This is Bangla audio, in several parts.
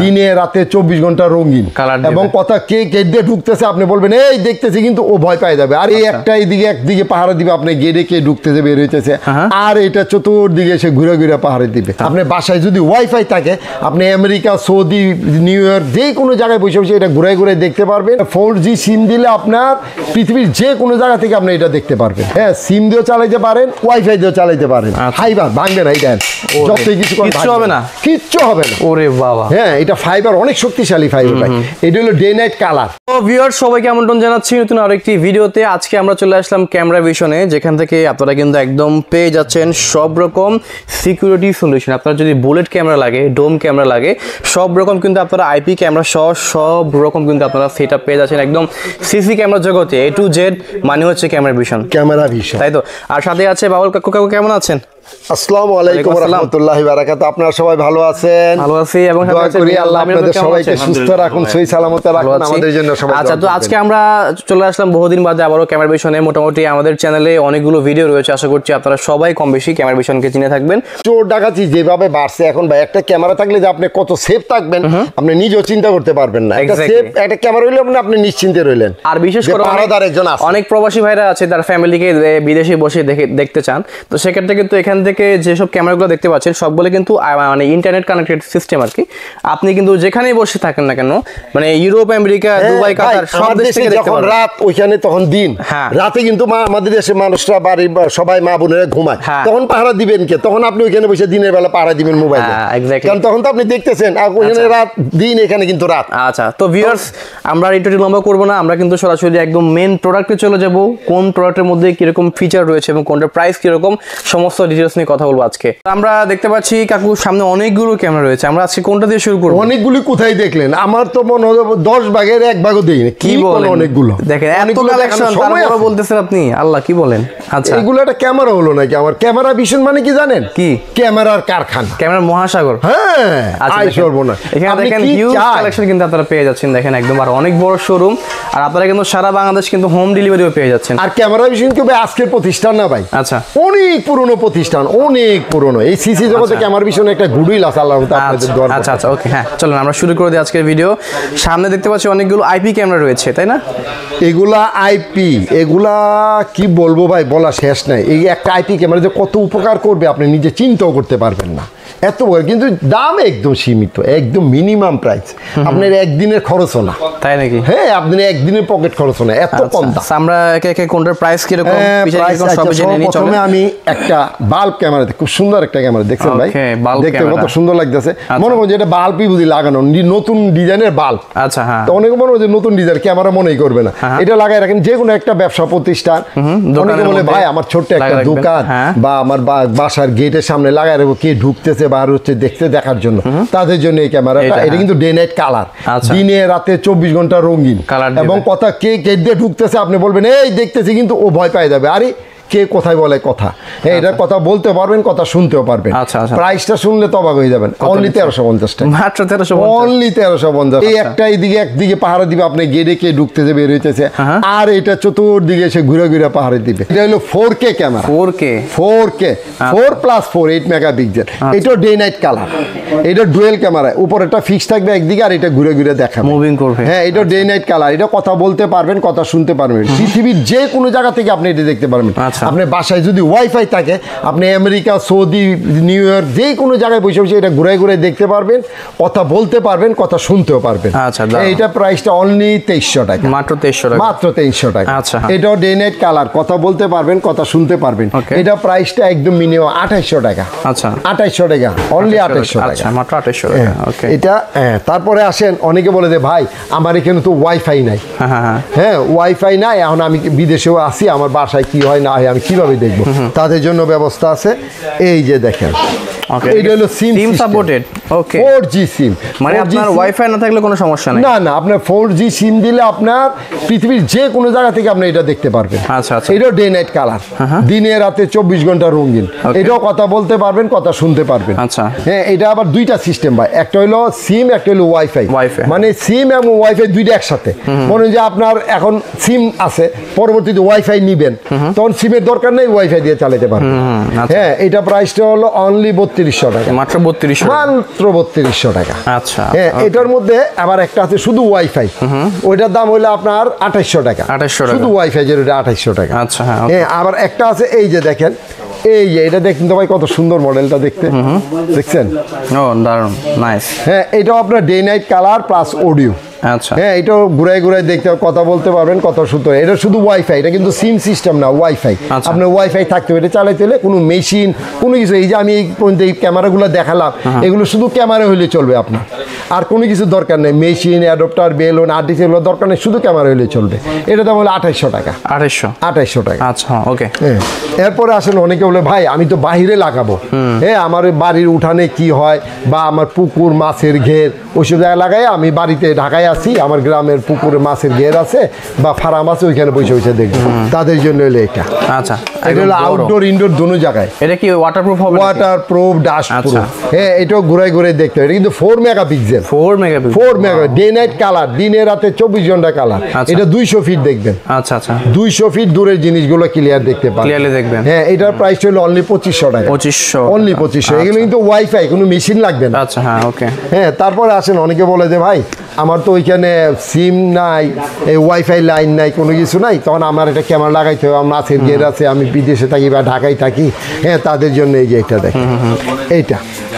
দিনে রাতে 24 ঘন্টা রঙিন এবং কথা কে গেট দিয়ে ঢুকতেছে আপনি বলবেন এই দেখতেছি, কিন্তু ও ভয় পেয়ে যাবে। আর এই একটা এইদিকে একদিকে পাহারা দিবে, আপনি গেটে কে ঢুকতেছে বের হইতেছে, আর এটা চতুর্দিকে এসে ঘুরে ঘুরে পাহারা দিবে। আপনার বাসায় যদি ওয়াইফাই থাকে, আপনি আমেরিকা, সৌদি, নিউ ইয়র্ক যে কোনো জায়গায় বসে বসে এটা ঘুরে ঘুরে দেখতে পারবেন। 4G সিম দিলে আপনার পৃথিবীর যে কোনো জায়গা থেকে আপনি এটা দেখতে পারবেন। হ্যাঁ, সিম দিয়েও চালাইতে পারেন, ওয়াইফাই দিয়েও চালাইতে পারেন। ফাইবার ভাঙবে না, এটা যতই কিছু হবে না, কিচ্ছু হবে না। ওরে বাবা, হ্যাঁ, এটা ফাইবার, অনেক শক্তিশালী ফাইবার ভাই। এটা হলো ডে নাইট কালার। তো ভিউয়ার্স, সবাইকে আমন্ত্রণ জানাচ্ছি নতুন আরেকটি ভিডিওতে। আজকে আমরা চলে আসলাম ক্যামেরা ভিশনে, যেখান থেকে আপনারা কিন্তু একদম পেয়ে যাচ্ছেন সব রকম সিকিউরিটি সলিউশন। আপনারা যদি বুলেট ক্যামেরা লাগে, ডোম ক্যামেরা লাগে, সব রকম কিন্তু আপনারা আইপি ক্যামেরা সহ সব রকম কিন্তু আপনারা সেটআপ পেয়ে যাচ্ছেন একদম সিসি ক্যামেরা জগতে। A to Z মানে হচ্ছে ক্যামেরা ভিশন, তাই তো। আর সাথে আছে বাবুল কাকু। কাকু কেমন আছেন? আসসালামু আলাইকুম ওয়া রাহমাতুল্লাহি ওয়া বারাকাতুহু। আপনারা সবাই ভালো আছেন? ভালো আছি, এবং দোয়া করি আল্লাহ আপনাদের সবাইকে সুস্থ রাখুন, সহি সালামতে রাখুন, আমাদের জন্য সবাই। আচ্ছা, তো আজকে আমরা চলে আসলাম বহুদিন বাদে আবারো ক্যামেরা ভিশনে। মোটামুটি আমাদের চ্যানেলে অনেকগুলো ভিডিও রয়েছে, আশা করছি আপনারা সবাই কম বেশি ক্যামেরা ভিশনকে চিনে থাকবেন। চোর ডাকাতি যেভাবে বাড়ছে এখন ভাই, একটা ক্যামেরা থাকলে যে আপনি কত সেফ থাকবেন আপনি নিজেও চিন্তা করতে পারবেন না। একটা সেফ একটা ক্যামেরা হইলে আপনি নিশ্চিন্তে রইলেন। আর বিশেষ করে অনেক প্রবাসী ভাইরা আছে, তার ফ্যামিলিকে বিদেশে বসে দেখতে চান, তো সেক্ষেত্রে কিন্তু এখান থেকে যেসব ক্যামেরাগুলো দেখতে পাচ্ছেন সবগুলো কিন্তু মানে ইন্টারনেট কানেক্টেড সিস্টেম আর কি। আপনি কিন্তু যেখানেই বসে থাকেন না কেন, মানে ইউরোপ, আমেরিকা, দুবাই, কাতার সব দেশ থেকে দেখতে পাবেন। রাত ওইখানে তখন দিন, রাতে কিন্তু আমাদের দেশের মানুষরা বাড়ির সবাই মা বোনেরা ঘুমায়, তখন পাহারা দিবেন কে? তখন আপনি ওইখানে বসে দিনের বেলা পাহারা দিবেন মোবাইলে, কারণ তখন তো আপনি দেখতেছেন ওইখানে রাত দিন, এখানে কিন্তু রাত। আচ্ছা, তো ভিউয়ার্স, আমরা একটু লম্বা করবো না, আমরা কিন্তু সরাসরি একদম মেন প্রোডাক্টে চলে যাব। কোন প্রোডাক্টের মধ্যে কিরকম ফিচার রয়েছে এবং কোনটার প্রাইস কিরকম, সমস্ত ডিটেলস নিয়ে কথা বলবো আজকে। আমরা দেখতে পাচ্ছি কাকু সামনে অনেকগুলো ক্যামেরা রয়েছে, আমরা আজকে কোনটা দিয়ে শুরু করব? অনেকগুলি কোথায় দেখলেন? আমার তো মনে হয় 10 ভাগের 1 ভাগও দেইনি। কি বলেন? অনেকগুলো দেখেন, এত কালেকশন, তারপরে বলতেছেন আপনি, আল্লাহ কি বলেন। আচ্ছা, এগুলো একটা ক্যামেরা হলো নাকি? আমার ক্যামেরা ভিশন মানে কি জানেন? কি? ক্যামেরার কারখানা, ক্যামেরার মহাসাগর। হ্যাঁ, আই সর্বনা। এখানে দেখেন হিউজ কালেকশন কিন্তু আপনারা পেয়ে যাচ্ছেন, দেখেন একদম আর অনেক বড় শোরুম। আর আপনারা কিন্তু সারা বাংলাদেশ কিন্তু হোম ডেলিভারিও পেয়ে যাচ্ছেন। আর ক্যামেরা ভিশন কি ভাই আজকের প্রতিষ্ঠান না ভাই? আচ্ছা, অনেক পুরনো প্রতিষ্ঠান, অনেক পুরনো। এই সিসি জগতে ক্যামেরা ভিশন একটা গুডউইল আছে আল্লাহর রহমতে আপনাদের দরকার। আচ্ছা আচ্ছা, ওকে, হ্যাঁ, চলুন আমরা শুরু করে দিই আজকের ভিডিও। সামনে দেখতে পাচ্ছি অনেকগুলো আইপি ক্যামেরা রয়েছে, তাই না? এগুলা আইপি, এগুলা কি বলবো ভাই, বলা শেষ নাই। এই একটা আইপি ক্যামেরা যে কত উপকার করবে আপনি নিজে চিন্তাও করতে পারবেন না, এত বড়। কিন্তু দাম একদম সীমিত, একদম মিনিমাম প্রাইস। আপনার একদিনের খরচও না, তাই নাকি? হ্যাঁ, আপনার একদিনের পকেট খরচও না, এত কম দাম। আমরা একে একে কোনটার প্রাইস কিরকম, প্রথমে আমি একটা বাল্ব ক্যামেরা, খুব সুন্দর একটা ক্যামেরা দেখছেন ভাই, দেখতে কত সুন্দর লাগতেছে। মনে করুন যে এটা বাল্বই বুঝি লাগানো, নতুন ডিজাইনের বাল্ব। আচ্ছা, হ্যাঁ, তো অনেকে মনে হয় যে নতুন ডিজাইন ক্যামেরা মনেই করবে না, এটা লাগাই রাখেন যে কোনো একটা ব্যবসা প্রতিষ্ঠান। অনেকে বলে ভাই আমার ছোট্ট একটা দোকান বা আমার বাসার গেটের সামনে লাগাই রাখবো, কে ঢুকতেছে বা হচ্ছে দেখতে দেখার জন্য, তাদের জন্য এই ক্যামেরাটা। এটা কিন্তু ডে নাইট কালার, দিনে রাতে 24 ঘন্টা রঙিন। এবং কথা কে গেট দিয়ে ঢুকতেছে আপনি বলবেন এই দেখতেছি, কিন্তু ও ভয় পেয়ে যাবে। আরে কে কোথায় বলে কথা, হ্যাঁ, এটার কথা বলতে পারবেন, কথা শুনতেও পারবেন। প্রাইসটা শুনলে তো অবাক হয়ে যাবেন, অনলি 1350 টাকা, মাত্র 1350, অনলি 1350। এই একটা এইদিকে একদিকে পাহারা দিবে, আপনি গেটে কে ঢুকতেছে বের হইতেছে, আর এটা চতুর্দিকে এসে ঘুরে ঘুরে পাহারা দিবে। এটা হলো 4K ক্যামেরা, 4K 4+4 8 মেগাপিক্সেল। এটা ডে নাইট কালার, এটা ডুয়েল ক্যামেরা, উপর একটা ফিক্স থাকবে একদিকে, আর এটা ঘুরে ঘুরে দেখাবে, মুভিং করবে। হ্যাঁ, এটা ডে নাইট কালার, এটা কথা বলতে পারবেন, কথা শুনতে পারবেন, পৃথিবীর যে কোনো জায়গা থেকে আপনি এটা দেখতে পারবেন। আপনার বাসায় যদি ওয়াইফাই থাকে, আপনি আমেরিকা, সৌদি, নিউ ইয়র্ক যে কোনো জায়গায় বসে বসে এটা ঘুরে ঘুরে দেখতে পারবেন, কথা বলতে পারবেন, কথা শুনতেও পারবেন। এইটা প্রাইসটা অনলি 2300 টাকা, মাত্র 2300 টাকা, মাত্র 2300 টাকা। আচ্ছা, এটাও ডে নাইট কালার, কথা বলতে পারবেন, কথা শুনতে পারবেন। এটা প্রাইসটা একদম মিনিমাম 2800 টাকা। আচ্ছা, 2800 টাকা, অনলি 2800 টাকা। আচ্ছা, মাত্র 2800 টাকা। ওকে, এটা তারপরে আসেন, অনেকে বলে যে ভাই আমার এখানে তো ওয়াইফাই নাই। হ্যাঁ, ওয়াইফাই নাই, এখন আমি বিদেশেও আসি, আমার বাসায় কি হয় না হয় আমি কিভাবে দেখবো? তাদের জন্য ব্যবস্থা আছে, এই যে দেখেন, এটা হলো সিম সাপোর্টেড। ওকে, 4G সিম, মানে আপনার ওয়াইফাই না থাকলে কোনো সমস্যা নেই। না না, আপনার 4G সিম দিলে আপনার পৃথিবীর যে কোনো জায়গা থেকে আপনি এটা দেখতে পারবেন। আচ্ছা আচ্ছা, এটাও ডে নাইট কালার, দিনে রাতে 24 ঘন্টা রঙিন। এটাও কথা বলতে পারবেন, কথা শুনতে পারবেন। আচ্ছা, হ্যাঁ, এটা আবার দুইটা সিস্টেম ভাই, একটা হলো সিম, একটা হলো ওয়াইফাই। মানে সিম এবং ওয়াইফাই দুইটা একসাথে। মনে হয় যে আপনার এখন সিম আছে, পরবর্তীতে ওয়াইফাই নিবেন, তখন সিমের দরকার নেই, ওয়াইফাই দিয়ে চালাতে পারবেন। হ্যাঁ, এটা প্রাইসটা হলো অনলি 3200 টাকা, মাত্র 3200, মাত্র 3200 টাকা। আচ্ছা, হ্যাঁ, এটার মধ্যে আবার একটা আছে শুধু ওয়াইফাই, ওইটার দাম হইলো আপনার 2800 টাকা, 2800 টাকা শুধু ওয়াইফাই যেটা 2800 টাকা। আচ্ছা, হ্যাঁ, হ্যাঁ, আবার একটা আছে এই যে দেখেন, এই যে এটা দেখেন তো ভাই কত সুন্দর মডেলটা দেখতে, দেখছেন? ও দারুণ, নাইস। হ্যাঁ, এটাও আপনার day night colour plus audio. আচ্ছা, হ্যাঁ, এটাও ঘুরাই ঘুরাই দেখতে কথা বলতে পারবেন, কত সুন্দর। এটা শুধু ওয়াইফাই, এটা কিন্তু সিম সিস্টেম না, ওয়াইফাই। আচ্ছা। আপনার ওয়াইফাই থাকতে হবে, এটা চালাইতে হলে কোনো মেশিন কোনো কিছু, এই যে আমি এই পর্যন্ত এই ক্যামেরাগুলো দেখালাম, এগুলো শুধু ক্যামেরা হলে চলবে আপনার, আর কোনো কিছু দরকার নেই, মেশিন, অ্যাডপ্টার, বেলুন, আরডিসি এগুলো দরকার নেই, শুধু ক্যামেরা হলে চলবে। এটা দাম হলো 2800 টাকা, 2800 টাকা। আচ্ছা, ওকে। হ্যাঁ, এরপরে আসেন অনেকে বলে ভাই আমি তো বাহিরে লাগাবো, হ্যাঁ আমার বাড়ির উঠানে কি হয়, বা আমার পুকুর মাছের ঘের ওইসব জায়গায় লাগাই, আমি বাড়িতে ঢাকায় আছি, আমার গ্রামের পুকুরে মাছের ঘের আছে বা ফার্ম আছে, ওইখানে বসে বসে দেখবো, তাদের জন্য হলো এটা। আচ্ছা, এটা হলো আউটডোর ইনডোর দুনো জায়গায়। এটা কি ওয়াটারপ্রুফ হবে? Waterproof, dust proof. হ্যাঁ, এটাও ঘুরাই ঘুরাই দেখতে হবে। এটা কিন্তু 4 megapixel, 4 megapixel, day night colour, দিনে রাতে 24 ঘন্টা কালার। এটা 200 ফিট দেখবেন। আচ্ছা, আচ্ছা, 200 ফিট দূরের জিনিসগুলো ক্লিয়ার দেখতে পাবেন, ক্লিয়ারলি দেখবেন। হ্যাঁ, এটার প্রাইস হলো অনলি 2500 টাকা, 2500, অনলি 2500। এগুলো কিন্তু ওয়াইফাই, কোনো মেশিন লাগবে না। আচ্ছা, হ্যাঁ, ওকে। হ্যাঁ, তারপরে আসেন অনেকে বলে যে ভাই আমার তো ওইখানে সিম নাই, এই ওয়াইফাই লাইন নাই, কোনো কিছু নাই, তখন আমার একটা ক্যামেরা লাগাইতে হবে, আমার মাছের ঘের আছে, আমি বিদেশে থাকি বা ঢাকায় থাকি। হ্যাঁ, তাদের জন্য এই যে এটা দেখেন,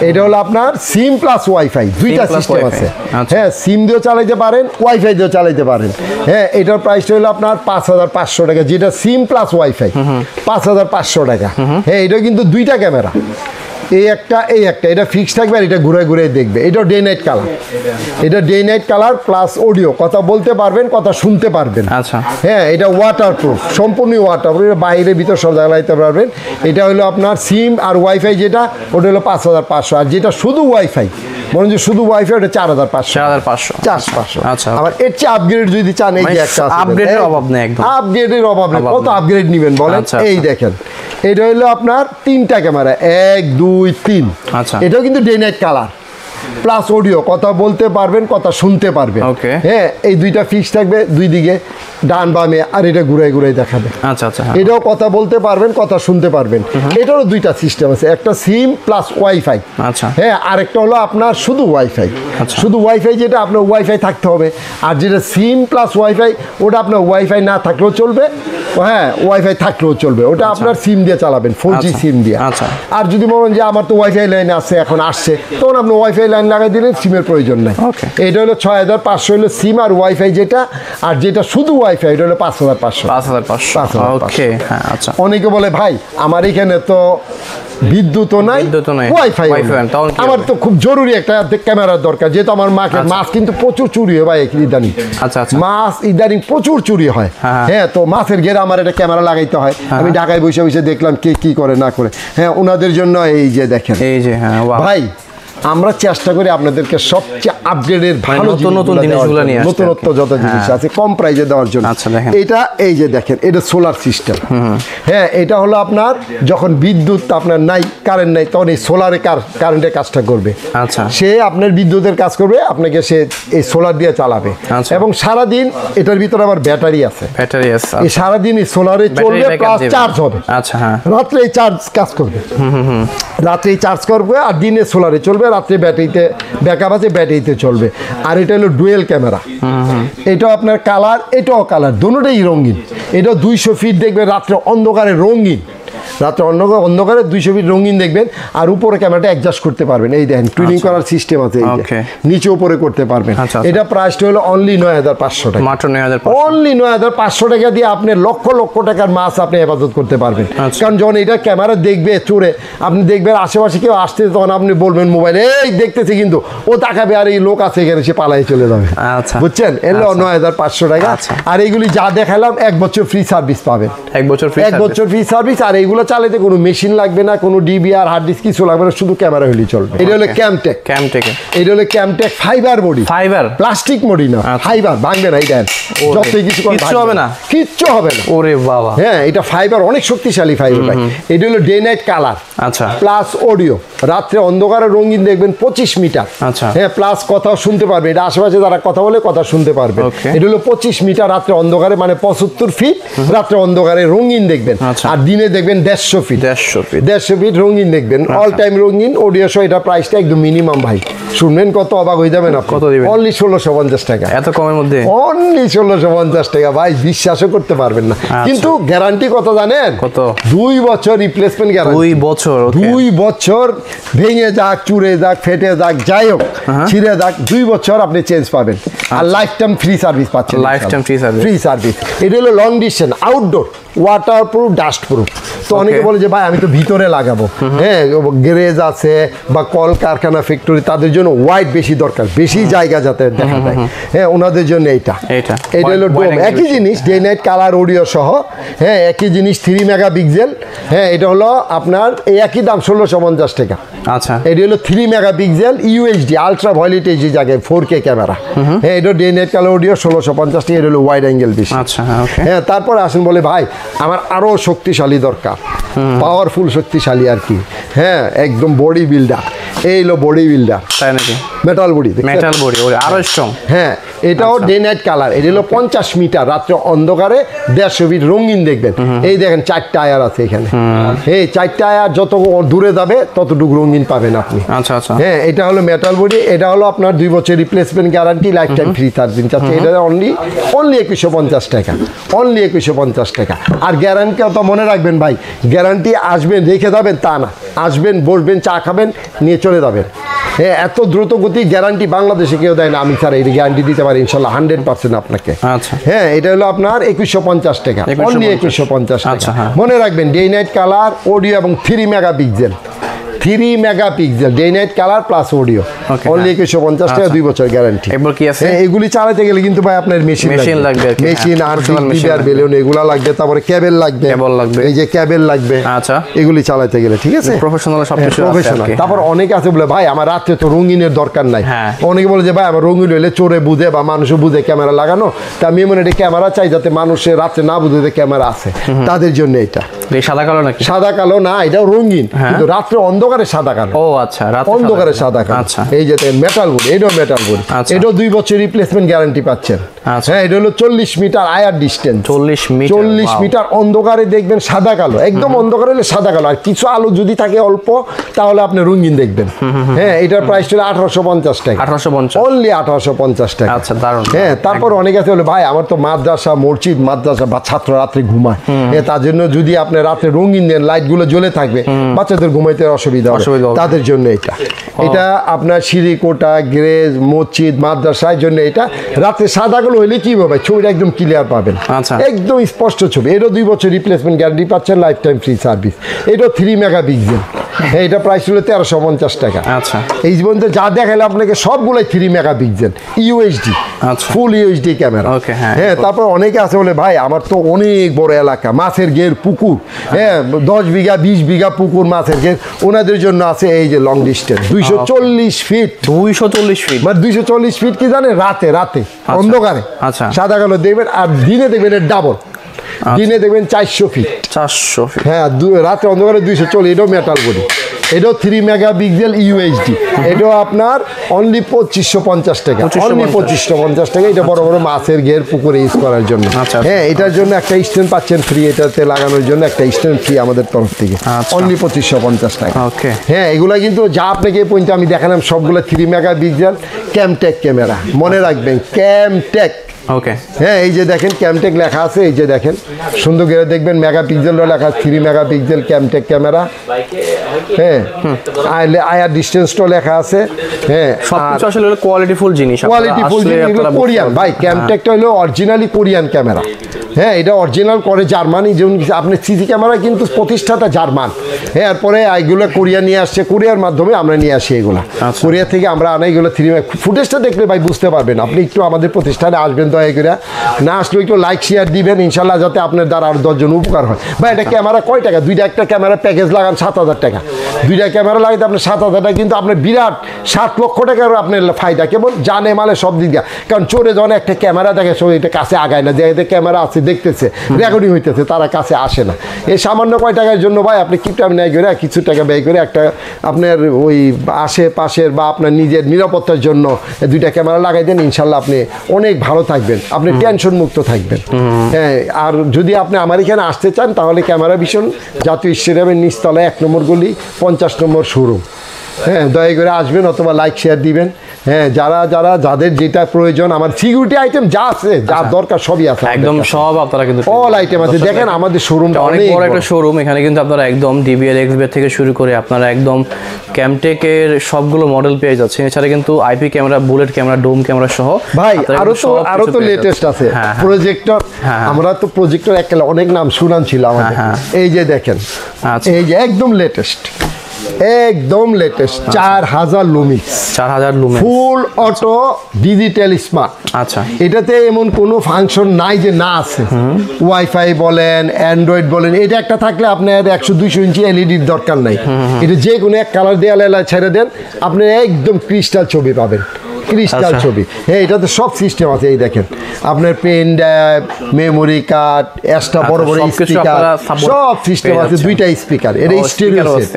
এটা হলো আপনার সিম প্লাস ওয়াইফাই, দুইটা সিস্টেম আছে। হ্যাঁ, সিম দিয়েও চালাইতে পারেন, ওয়াইফাই দিয়েও চালাইতে পারেন। হ্যাঁ, এটার প্রাইসটা হলো আপনার 5500 টাকা, যেটা সিম প্লাস ওয়াইফাই 5500 টাকা। হ্যাঁ, এটা কিন্তু দুইটা ক্যামেরা, এই একটা এটা ফিক্স থাকবে, আর এটা ঘুরে ঘুরে দেখবে। এটা ডে নাইট কালার, এটা day night colour plus audio, কথা বলতে পারবেন, কথা শুনতে পারবেন। আচ্ছা, হ্যাঁ, এটা ওয়াটারপ্রুফ, সম্পূর্ণ ওয়াটারপ্রুফ, বাইরে ভিতর সব জায়গায় লাগাইতে পারবেন। এটা হলো আপনার সিম আর ওয়াইফাই, যেটা ওটা হলো 5500, আর যেটা শুধু ওয়াইফাই, মনে যে শুধু ওয়াইফাই, ওটা 4500। আচ্ছা, আবার এর চেয়ে আপগ্রেড যদি চান, এই যে একটা আপগ্রেডের অভাব নেই, একদম আপগ্রেডের অভাব নেই। কত আপগ্রেড নেবেন বলেন? এই দেখেন, এটা হলো আপনার 3টা ক্যামেরা, 1 2 3। আচ্ছা, এটাও কিন্তু day night colour plus audio, কথা বলতে পারবেন, কথা শুনতে পারবেন। হ্যাঁ, এই দুইটা ফিক্স থাকবে দুই দিকে, ডান বামে, আর এটা ঘুরাই ঘুরাই দেখাবে। আচ্ছা, আচ্ছা, এটাও কথা বলতে পারবেন, কথা শুনতে পারবেন। এটারও দুইটা সিস্টেম আছে, একটা সিম প্লাস ওয়াইফাই। আচ্ছা, হ্যাঁ, আরেকটা হলো আপনার শুধু ওয়াইফাই। শুধু ওয়াইফাই, যেটা আপনার ওয়াইফাই থাকতে হবে, আর যেটা সিম প্লাস ওয়াইফাই, ওটা আপনার ওয়াইফাই না থাকলেও চলবে, হ্যাঁ ওয়াইফাই থাকলেও চলবে, ওটা আপনার সিম দিয়ে চালাবেন, 4G সিম দিয়ে। আর যদি বলেন যে আমার তো ওয়াইফাই লাইন আছে, এখন আসছে, তখন আপনি ওয়াইফাই লাইন লাগাই দিলেন, সিমের প্রয়োজন নাই। এটা হলো 6500 হলো সিম আর ওয়াইফাই যেটা, আর যেটা শুধু ওয়াইফাই এটা হলো 5500। ওকে, হ্যাঁ, আচ্ছা। অনেকে বলে ভাই আমার এখানে তো বিদ্যুৎও নাই, ওয়াইফাই, আমার তো খুব জরুরি একটা ক্যামেরার দরকার, যেহেতু আমার মাছ কিন্তু প্রচুর চুরি হয় ভাই ইদানিং। মাছ ইদানিং প্রচুর চুরি হয়। হ্যাঁ, তো মাছের ঘেরে আমার একটা ক্যামেরা লাগাইতে হয়। আমি ঢাকায় বসে বসে দেখলাম কে কি করে না করে। হ্যাঁ, ওনাদের জন্য এই যে দেখেন, এই যে, হ্যাঁ ভাই আমরা চেষ্টা করি আপনাদেরকে সবচেয়ে আপগ্রেডের ভালো নতুন জিনিসগুলো নিয়ে আসতে, নতুনত্ব যত জিনিস আছে কম প্রাইসে দেওয়ার জন্য। এটা এই যে দেখেন, এটা সোলার সিস্টেম। হ্যাঁ, এটা হলো আপনার যখন বিদ্যুৎ আপনার নাই, কারেন্ট নাই, তখন এই সোলারে কারেন্টের কাজটা করবে। আচ্ছা, সে আপনার বিদ্যুতের কাজ করবে, আপনাকে সে এই সোলার দিয়ে চালাবে। এবং সারাদিন এটার ভিতরে আবার ব্যাটারি আছে, এই সারাদিন এই সোলারে চলবে, প্লাস চার্জ হবে। আচ্ছা, হ্যাঁ, রাত্রে এই চার্জ কাজ করবে, রাত্রে চার্জ করবে, আর দিনে সোলারে চলবে, রাত্রে ব্যাটারিতে ব্যাকআপ আছে, ব্যাটারিতে চলবে। আর এটা হলো ডুয়েল ক্যামেরা, এটাও আপনার কালার, এটাও কালার, দুটোটাই রঙিন। এটা 200 ফিট দেখবে রাত্রে অন্ধকারে রঙিন, রাত্রে অন্ধকারে 200 ফিট রঙিন দেখবেন। আর উপরে ক্যামেরাটা অ্যাডজাস্ট করতে পারবেন, এই দেখেন টুইনিং করার সিস্টেম আছে, এই যে নিচে উপরে করতে পারবেন। এটা প্রাইসটা হলো অনলি 9500 টাকা, মাত্র 9500, অনলি 9500 টাকা দিয়ে আপনি লক্ষ লক্ষ টাকার মাছ আপনি হেফাজত করতে পারবেন। কারণ যখন এটা ক্যামেরা দেখবে চোরে, আপনি দেখবেন আশেপাশে কেউ আসতে, তখন আপনি বলবেন মোবাইলে এই দেখতেছি, কিন্তু ও তাকাবে, আর এই লোক আছে এখানে, সে পালাই চলে যাবে। বুঝছেন? এলো 9500 টাকা। আর এইগুলি যা দেখালাম 1 বছর ফ্রি সার্ভিস পাবেন, 1 বছর ফ্রি সার্ভিস। আর এইগুলো চালাতে কোনো মেশিন লাগবে না, কোনো ডিবিআর হার্ড ডিস্ক কিছু লাগবে না, শুধু ক্যামেরা হলেই চলবে। এটা হলো ক্যামটেক, এটা হলো Camtech fibre body, fibre plastic body না, ফাইবার, ভাঙবে না। এটা যতই কিছু হবে না, কিচ্ছু হবে না। ওরে বাবা, হ্যাঁ, এটা ফাইবার, অনেক শক্তিশালী ফাইবার ভাই। এটা হলো ডে নাইট কালার, আচ্ছা, প্লাস অডিও, রাত্রে অন্ধকারে রঙিন দেখবেন 25 মিটার। আচ্ছা, হ্যাঁ, প্লাস কথাও শুনতে পারবে, এটা আশেপাশে যারা কথা বলে কথা শুনতে পারবে। এটা হলো 25 মিটার রাত্রে অন্ধকারে, মানে 75 ফিট রাত্রে অন্ধকারে রঙিন দেখবেন। আর দিনে দেখবেন 1.5 150 ফিট 150 ফিট 150 ফিট রঙিন দেখবেন, অল টাইম রঙিন অডিও সহ। এটা প্রাইসটা একদম মিনিমাম ভাই, শুনবেন কত অবাক হয়ে যাবেন আপনি। কত দিবেন? অনলি 1650 টাকা। এত কমের মধ্যে অনলি 1650 টাকা ভাই, বিশ্বাসও করতে পারবেন না। কিন্তু গ্যারান্টি কত জানেন? কত? 2 বছর রিপ্লেসমেন্ট গ্যারান্টি। 2 বছর? 2 বছর ভেঙে যাক, চুরে যাক, ফেটে যাক, যাই হোক, ছিঁড়ে যাক, 2 বছর আপনি চেঞ্জ পাবেন। আর লাইফ টাইম ফ্রি সার্ভিস পাচ্ছেন। Life time free service. Free service. এটা হলো long distance, outdoor, water proof, dust proof. তো অনেকে বলে যে ভাই আমি তো ভিতরে লাগাবো, হ্যাঁ গ্যারেজ আছে বা কল কারখানা ফ্যাক্টরি, তাদের জন্য ওয়াইড বেশি দরকার, বেশি জায়গা যাতে দেখা যায়, হ্যাঁ ওনাদের জন্য এটা হলো ডোম। একই জিনিস, ডে নাইট কালার অডিও সহ, হ্যাঁ একই জিনিস, 3 মেগাপিক্সেল। হ্যাঁ এটা হলো আপনার এই একই দাম 1650 টাকা। আচ্ছা, এটা হলো 3 megapixel UHD ultraviolet HD জায়গায় 4K ক্যামেরা। হ্যাঁ এটা ডে নাইট কালার অডিও 1650 টাকা। এটা হলো ওয়াইড অ্যাঙ্গেল বেশি। আচ্ছা, হ্যাঁ তারপরে আসেন বলে ভাই আমার আরো শক্তিশালী দরকার, পাওয়ারফুল শক্তিশালী আর কি। হ্যাঁ একদম বডি বিল্ডার, এই হলো বডি বিল্ডার। তাই নাকি? মেটাল বডি, মেটাল বডি আরো স্ট্রং। হ্যাঁ এটাও ডে নাইট কালার। এটা হলো 50 মিটার, রাত্রে অন্ধকারে 150 ফিট রঙিন দেখবেন। এই দেখেন 4টা আয়ার আছে এখানে। এই 4টা আয়ার যত দূরে যাবে ততটুকু রঙিন পাবেন আপনি। আচ্ছা আচ্ছা। হ্যাঁ এটা হলো মেটাল বডি। এটা হলো আপনার 2 বছর replacement guarantee, life time free service চাচ্ছে। এটা অনলি 2150 টাকা। অনলি 2150 টাকা। আর গ্যারান্টি তো মনে রাখবেন ভাই, গ্যারান্টি আসবেন রেখে যাবেন তা না, আসবেন বসবেন চা খাবেন নিয়ে চলে যাবেন। হ্যাঁ এত দ্রুত গতি গ্যারান্টি বাংলাদেশে কেউ দেয় না। আমি স্যার এই গ্যারান্টি দিতে পারি ইনশাল্লাহ 100% আপনাকে। আচ্ছা। হ্যাঁ এটা হলো আপনার 2150 টাকা। অনলি 2150 টাকা। আচ্ছা, হ্যাঁ। মনে রাখবেন ডে নাইট কালার অডিও এবং 3 megapixel. 3 megapixel day night colour plus audio, only 2150 টাকা, 2 বছর গ্যারান্টি। এবার কি আছে? এগুলি চালাতে গেলে কিন্তু ভাই আপনার মেশিন লাগবে, মেশিন আর ডিবিআর বেলুন এগুলা লাগবে, তারপরে কেবল লাগবে, এই যে কেবল লাগবে। আচ্ছা এগুলি চালাতে গেলে ঠিক আছে, প্রফেশনাল সবকিছু আছে। প্রফেশনাল। তারপর অনেকে আছে বলে ভাই আমার রাতে তো রঙিনের দরকার নাই। অনেকে বলে যে ভাই আমার রঙিন হইলে চোরে বুঝে বা মানুষও বুঝে ক্যামেরা লাগানো, তা আমি মনে হয় ক্যামেরা চাই যাতে মানুষের রাতে না বুঝে যে ক্যামেরা আছে, তাদের জন্য এটা। সাদা কালো নাকি? সাদা কালো না, এটাও রঙিন, কিন্তু রাত্রে অন্ধকারে সাদা কালো। ও আচ্ছা, অন্ধকারে সাদা কালো। আচ্ছা, এই যে মেটাল বোর্ড, এটাও মেটাল বোর্ড। এটাও 2 বছর রিপ্লেসমেন্ট গ্যারান্টি পাচ্ছেন। হ্যাঁ এটা হলো 40 মিটার আয়ার ডিস্টেন্স। 40 মিটার অন্ধকারে দেখবেন সাদা কালো, একদম অন্ধকারে হলে সাদা কালো। আর কিছু আলো যদি থাকে অল্প তাহলে আপনি রঙিন দেখবেন। হ্যাঁ এটার প্রাইস ছিল 1850 টাকা। 1850, অনলি 1850 টাকা। আচ্ছা দারুণ। হ্যাঁ তারপর অনেক আছে বলে ভাই আমার তো মাদ্রাসা মসজিদ মাদ্রাসা বা ছাত্র রাত্রে ঘুমায়, তার জন্য যদি আপনি রাতে রঙিন দেন লাইট গুলো জ্বলে থাকবে, বাচ্চাদের ঘুমাইতে অসুবিধা হবে, তাদের জন্য এটা। এটা আপনার সিঁড়ি কোটা গ্যারেজ মসজিদ মাদ্রাসার জন্য এটা। রাতে সাদা কালো হইলে কি হবে ছবিটা একদম ক্লিয়ার পাবেন, একদম স্পষ্ট ছবি। এটাও 2 বছর রিপ্লেসমেন্ট গ্যারান্টি পাচ্ছেন, লাইফ টাইম ফ্রি সার্ভিস। এটাও 3 মেগাপিক্সেল। হ্যাঁ এটা প্রাইস ছিল 1350 টাকা। আচ্ছা এই পর্যন্ত যা দেখালে আপনাকে সবগুলোই 3 মেগাপিক্সেল ইউএইচডি, ফুল ইউএইচডি ক্যামেরা। হ্যাঁ তারপর অনেকে আছে বলে ভাই আমার তো অনেক বড় এলাকা, মাছের ঘের পুকুর, হ্যাঁ 10 বিঘা 20 বিঘা পুকুর মাছের ঘের, ওনাদের জন্য আছে এই যে লং ডিস্টেন্স 240 ফিট। 240 ফিট মানে 240 ফিট কি জানেন? রাতে অন্ধকারে সাদা কালো দেখবেন, আর দিনে দেখবেন এর ডাবল। দিনে দেখবেন 400 ফিট। 400 ফিট হ্যাঁ, রাতে অন্ধকারে 240। এটাও মেটাল বডি, এটাও 3 মেগাপিক্সেল ইউএইচডি। এটাও আপনার অনলি 2550 টাকা। অনলি 2550 টাকা। এটা বড় বড় মাছের ঘের পুকুরে ইউজ করার জন্য। হ্যাঁ এটার জন্য একটা স্ট্যান্ড পাচ্ছেন ফ্রি, এটাতে লাগানোর জন্য একটা স্ট্যান্ড ফ্রি আমাদের তরফ থেকে। অনলি 2550 টাকা। হ্যাঁ এগুলা কিন্তু যা আপনাকে এই পয়েন্টে আমি দেখালাম সবগুলো 3 মেগাপিক্সেল ক্যামটেক ক্যামেরা। মনে রাখবেন ক্যামটেক। হ্যাঁ এই যে দেখেন ক্যামটেক লেখা আছে, এই যে দেখেন সুন্দর করে দেখবেন মেগাপিক্সেলও লেখা, 3 মেগাপিক্সেল ক্যামটেক ক্যামেরা। হ্যাঁ আয়ার ডিস্টেন্সটাও লেখা আছে। হ্যাঁ সবকিছু আসলে কোয়ালিটিফুল জিনিস, কোয়ালিটিফুল জিনিস। কোরিয়ান ভাই, ক্যামটেকটা হলো অরিজিনালি কোরিয়ান ক্যামেরা। হ্যাঁ এটা অরিজিনাল করে জার্মানি। যেমন আপনি সিসি ক্যামেরা কিন্তু প্রতিষ্ঠাতা জার্মান। হ্যাঁ এরপরে এগুলো কোরিয়া নিয়ে আসছে, কোরিয়ার মাধ্যমে আমরা নিয়ে আসি এগুলা। কোরিয়া থেকে আমরা আনা এগুলো 3 ফুটেজটা দেখলে ভাই বুঝতে পারবেন। আপনি একটু আমাদের প্রতিষ্ঠানে আসবেন দয়া করে, না আসলে একটু লাইক শেয়ার দিবেন ইনশাল্লাহ, যাতে আপনার দ্বারা আরো 10 জন উপকার হয়। ভাই এটা ক্যামেরা কয় টাকা? দুইটা একটা ক্যামেরা প্যাকেজ লাগান 7000 টাকা। দুইটা ক্যামেরা লাগাইতে আপনার 7000 টাকা, কিন্তু আপনার বিরাট 7 লক্ষ টাকার আপনার ফায়দা কেবল জানে মালে সব দিক দিয়ে। কারণ চোরে যখন একটা ক্যামেরা দেখে সো এটা কাছে আগায় না, যে ক্যামেরা আছে দেখতেছে, রেকর্ডিং হইতেছে, তারা কাছে আসে না। এই সামান্য কয় টাকার জন্য ভাই আপনি কিপটা নেয় করে কিছু টাকা ব্যয় করে একটা আপনার ওই আশেপাশের বা আপনার নিজের নিরাপত্তার জন্য 2টা ক্যামেরা লাগাই দেন, ইনশাল্লাহ আপনি অনেক ভালো থাকবেন, আপনি টেনশন মুক্ত থাকবেন। হ্যাঁ, আর যদি আপনি আমার এখানে আসতে চান তাহলে ক্যামেরা ভিশন জাতীয় স্টেডিয়ামের নিচতলায় 1 নম্বর গলি 50 নম্বর শোরুম। হ্যাঁ, দয়া করে আসবেন অথবা লাইক শেয়ার দিবেন। হ্যাঁ, যাদের যেটা প্রয়োজন, আমার সিকিউরিটি আইটেম যা আছে, যা দরকার সবই আছে একদম, সব আপনারা কিন্তু অল আইটেম আছে। দেখেন আমাদের শোরুমটা অনেক বড় একটা শোরুম। এখানে কিন্তু আপনারা একদম ডিবিএল এক্সবিআর থেকে শুরু করে আপনারা একদম ক্যামটেকের সবগুলো মডেল পেয়ে যাচ্ছেন। এছাড়া কিন্তু IP camera, bullet camera, dome camera সহ ভাই আরো তো লেটেস্ট আছে। প্রজেক্টর, আমরা তো প্রজেক্টর একেবারে অনেক নাম শুনান ছিল আমাদের। এই যে দেখেন, এই যে একদম লেটেস্ট 4000 লুমিক্স, 4000 লুমিক্স, ফুল অটো ডিজিটাল স্মার্ট। আচ্ছা, এটাতে এমন কোনো ফাংশন নাই যে না আছে। ওয়াইফাই বলেন, অ্যান্ড্রয়েড বলেন, এটা একটা থাকলে আপনার 100-200 ইঞ্চি এলইডির দরকার নাই। এটা যে কোনো এক কালার দেয়ালে ছেড়ে দেন, আপনি একদম ক্রিস্টাল ছবি পাবেন, ক্রিস্টাল ছবি। হ্যাঁ, এটাতে সব সিস্টেম আছে। এই দেখেন আপনার pen drive, memory card, extra বড় বড় স্পিকার, সব সিস্টেম আছে। 2টা স্পিকার, এটা স্টেরিও সেট।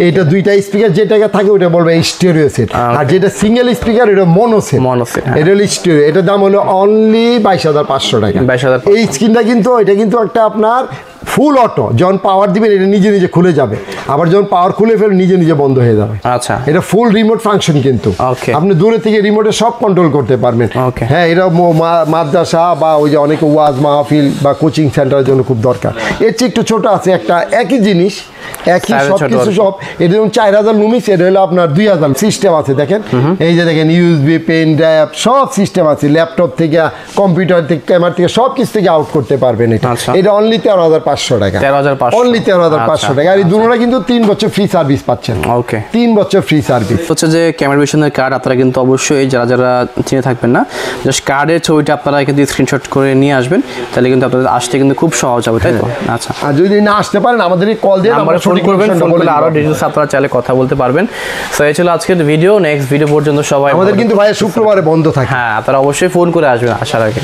এটা 2টা স্পিকার যেটাকে থাকে ওটা বলবে স্টেরিও সেট, আর যেটা সিঙ্গেল স্পিকার এটা মনো সেট। এটা হলো স্টেরিও। এটার দাম হলো অনলি 22,500 টাকা। এই স্ক্রিনটা কিন্তু এটা কিন্তু একটা আপনার ফুল অটো, যখন পাওয়ার দিবেন এটা নিজে নিজে খুলে যাবে, আবার যখন পাওয়ার খুলে ফেলে নিজে নিজে বন্ধ হয়ে যাবে। আচ্ছা, এটা ফুল রিমোট ফাংশন, কিন্তু আপনি দূরে থেকে রিমোটে সব কন্ট্রোল করতে পারবেন। হ্যাঁ, এটা মাদ্রাসা বা ওই যে অনেক ওয়াজ মাহফিল বা কোচিং সেন্টারের জন্য খুব দরকার। এর চেয়ে একটু ছোট আছে, একটা একই জিনিস, একই সব কিছু সব। এটা যেমন 4000 লুমিক্স, এটা হলো আপনার 2000 সিস্টেম আছে। দেখেন এই যে দেখেন ইউএসবি, পেন ড্রাইভ, সব সিস্টেম আছে। ল্যাপটপ থেকে, কম্পিউটার থেকে, ক্যামেরা থেকে সব কিছু থেকে আউট করতে পারবেন। এটা অনলি 13,500 টাকা, অনলি 13,500 টাকা। আর এই দুটোটা কিন্তু 3 বছর ফ্রি সার্ভিস পাচ্ছেন। 3 বছর ফ্রি সার্ভিস হচ্ছে যে ক্যামেরা ভিশনের কার্ড আপনারা কিন্তু অবশ্যই যারা চিনে থাকবেন না, জাস্ট কার্ডের ছবিটা আপনারা কিন্তু স্ক্রিনশট করে নিয়ে আসবেন, তাহলে কিন্তু আপনাদের আসতে কিন্তু খুব সহজ হবে, তাই তো? আচ্ছা, আর যদি না আসতে পারেন আমাদের কল দিয়ে আমরা ফোন করবেন, ফোন করলে আরো ডিটেইলস আপনারা চাইলে কথা বলতে পারবেন। সো এই ছিল আজকের ভিডিও। নেক্সট ভিডিও পর্যন্ত সবাই, আমাদের কিন্তু ভাই শুক্রবারে বন্ধ থাকে। হ্যাঁ, আপনারা অবশ্যই ফোন করে আসবেন আসার আগে।